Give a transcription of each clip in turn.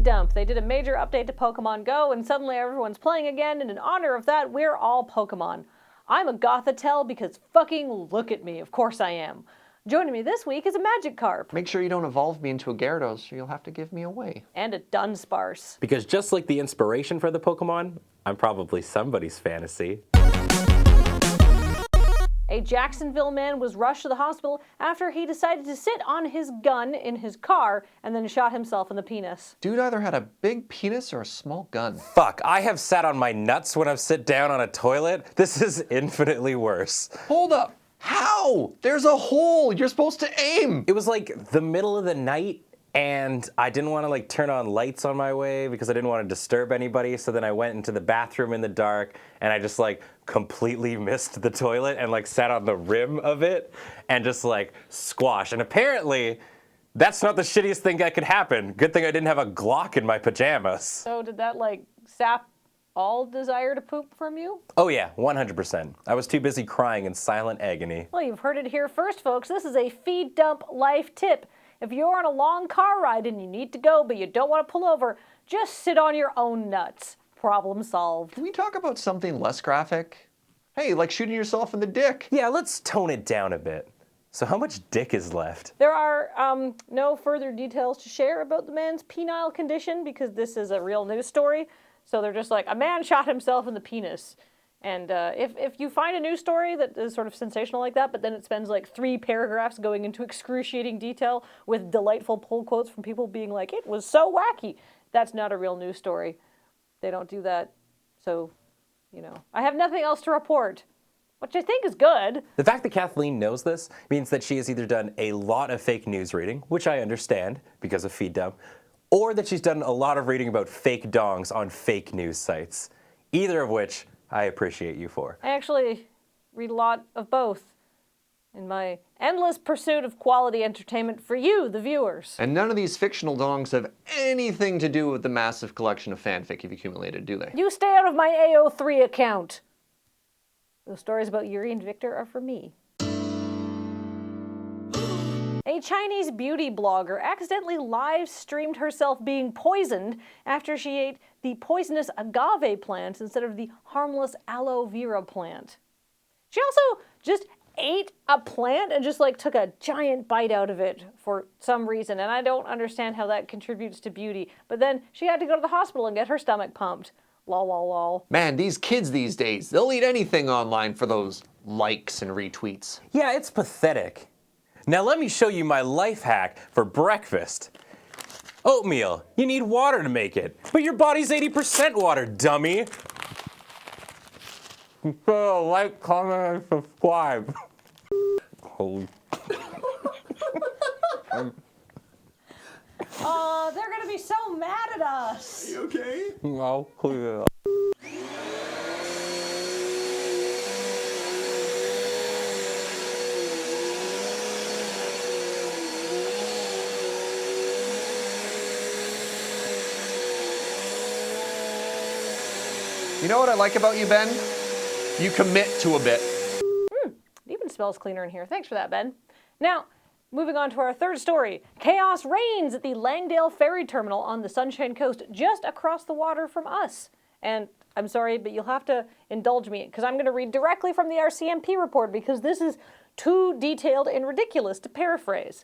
feed dump. They did a major update to Pokemon Go, and suddenly everyone's playing again, and in honor of that, we're all Pokemon. I'm a Gothitelle because fucking look at me, of course I am. Joining me this week is a Magikarp. Make sure you don't evolve me into a Gyarados, or you'll have to give me away. And a Dunsparce. Because just like the inspiration for the Pokemon, I'm probably somebody's fantasy. A Jacksonville man was rushed to the hospital after he decided to sit on his gun in his car and then shot himself in the penis. Dude either had a big penis or a small gun. Fuck, I have sat on my nuts when I've sit down on a toilet. This is infinitely worse. Hold up! How? There's a hole! You're supposed to aim! It was like the middle of the night, and I didn't want to turn on lights on my way because I didn't want to disturb anybody, so then I went into the bathroom in the dark, and I just completely missed the toilet and sat on the rim of it and just squash. And apparently, that's not the shittiest thing that could happen. Good thing I didn't have a Glock in my pajamas. So did that sap all desire to poop from you? Oh yeah, 100%. I was too busy crying in silent agony. Well, you've heard it here first, folks. This is a feed dump life tip. If you're on a long car ride and you need to go, but you don't want to pull over, just sit on your own nuts. Problem solved. Can we talk about something less graphic? Hey, like shooting yourself in the dick. Yeah, let's tone it down a bit. So how much dick is left? There are no further details to share about the man's penile condition because this is a real news story. So they're just a man shot himself in the penis. And if you find a news story that is sort of sensational like that, but then it spends 3 paragraphs going into excruciating detail with delightful pull quotes from people being it was so wacky, that's not a real news story. They don't do that. So, I have nothing else to report, which I think is good. The fact that Kathleen knows this means that she has either done a lot of fake news reading, which I understand because of feed dump, or that she's done a lot of reading about fake dongs on fake news sites. Either of which I appreciate you for. I actually read a lot of both in my endless pursuit of quality entertainment for you, the viewers. And none of these fictional dongs have anything to do with the massive collection of fanfic you've accumulated, do they? You stay out of my AO3 account. Those stories about Yuri and Victor are for me. A Chinese beauty blogger accidentally live-streamed herself being poisoned after she ate the poisonous agave plant instead of the harmless aloe vera plant. She also just ate a plant and just took a giant bite out of it for some reason, and I don't understand how that contributes to beauty. But then she had to go to the hospital and get her stomach pumped. Lol, lol, lol. Man, these kids these days, they'll eat anything online for those likes and retweets. Yeah, it's pathetic. Now let me show you my life hack for breakfast. Oatmeal. You need water to make it, but your body's 80% water, dummy. Like, comment, and subscribe. Holy. Oh, they're gonna be so mad at us. Are you okay? No, please. You know what I like about you, Ben? You commit to a bit. It even smells cleaner in here. Thanks for that, Ben. Now, moving on to our third story. Chaos reigns at the Langdale Ferry Terminal on the Sunshine Coast just across the water from us. And I'm sorry, but you'll have to indulge me because I'm going to read directly from the RCMP report because this is too detailed and ridiculous to paraphrase.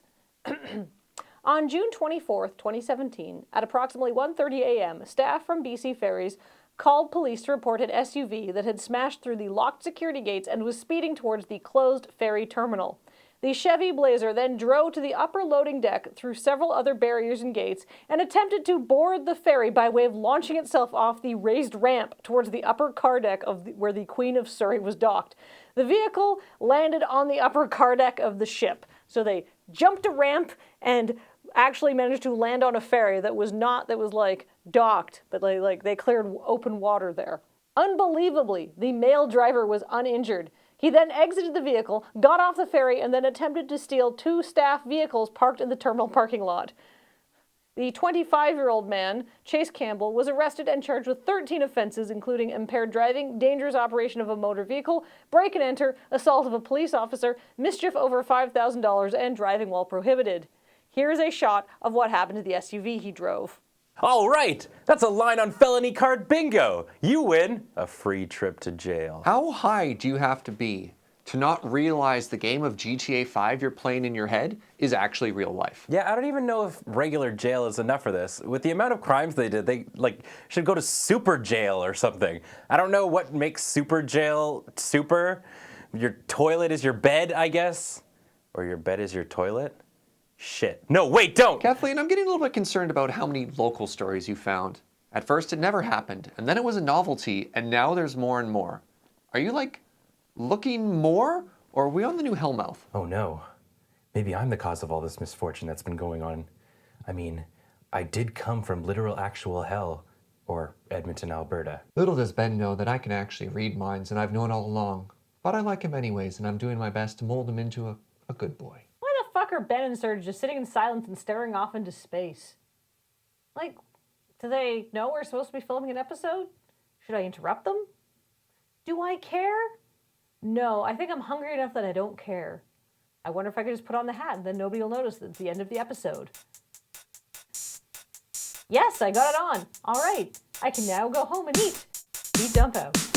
On June 24th, 2017, at approximately 1:30 a.m., staff from BC Ferries called police to report an SUV that had smashed through the locked security gates and was speeding towards the closed ferry terminal. The Chevy Blazer then drove to the upper loading deck through several other barriers and gates and attempted to board the ferry by way of launching itself off the raised ramp towards the upper car deck where the Queen of Surrey was docked. The vehicle landed on the upper car deck of the ship. So they jumped a ramp and actually managed to land on a ferry that was docked, but they cleared open water there. Unbelievably, the male driver was uninjured. He then exited the vehicle, got off the ferry, and then attempted to steal 2 staff vehicles parked in the terminal parking lot. The 25-year-old man, Chase Campbell, was arrested and charged with 13 offenses, including impaired driving, dangerous operation of a motor vehicle, break and enter, assault of a police officer, mischief over $5,000, and driving while prohibited. Here's a shot of what happened to the SUV he drove. All right, that's a line on felony card bingo. You win a free trip to jail. How high do you have to be to not realize the game of GTA 5 you're playing in your head is actually real life? Yeah, I don't even know if regular jail is enough for this. With the amount of crimes they did, they should go to super jail or something. I don't know what makes super jail super. Your toilet is your bed, I guess? Or your bed is your toilet? Shit. No, wait, don't! Kathleen, I'm getting a little bit concerned about how many local stories you found. At first it never happened, and then it was a novelty, and now there's more and more. Are you looking more, or are we on the new Hellmouth? Oh no. Maybe I'm the cause of all this misfortune that's been going on. I mean, I did come from literal actual hell, or Edmonton, Alberta. Little does Ben know that I can actually read minds, and I've known all along. But I like him anyways, and I'm doing my best to mold him into a good boy. Why the fuck are Ben and Serge just sitting in silence and staring off into space? Do they know we're supposed to be filming an episode? Should I interrupt them? Do I care? No, I think I'm hungry enough that I don't care. I wonder if I could just put on the hat and then nobody will notice that it's the end of the episode. Yes, I got it on. All right, I can now go home and eat. Beat dump out.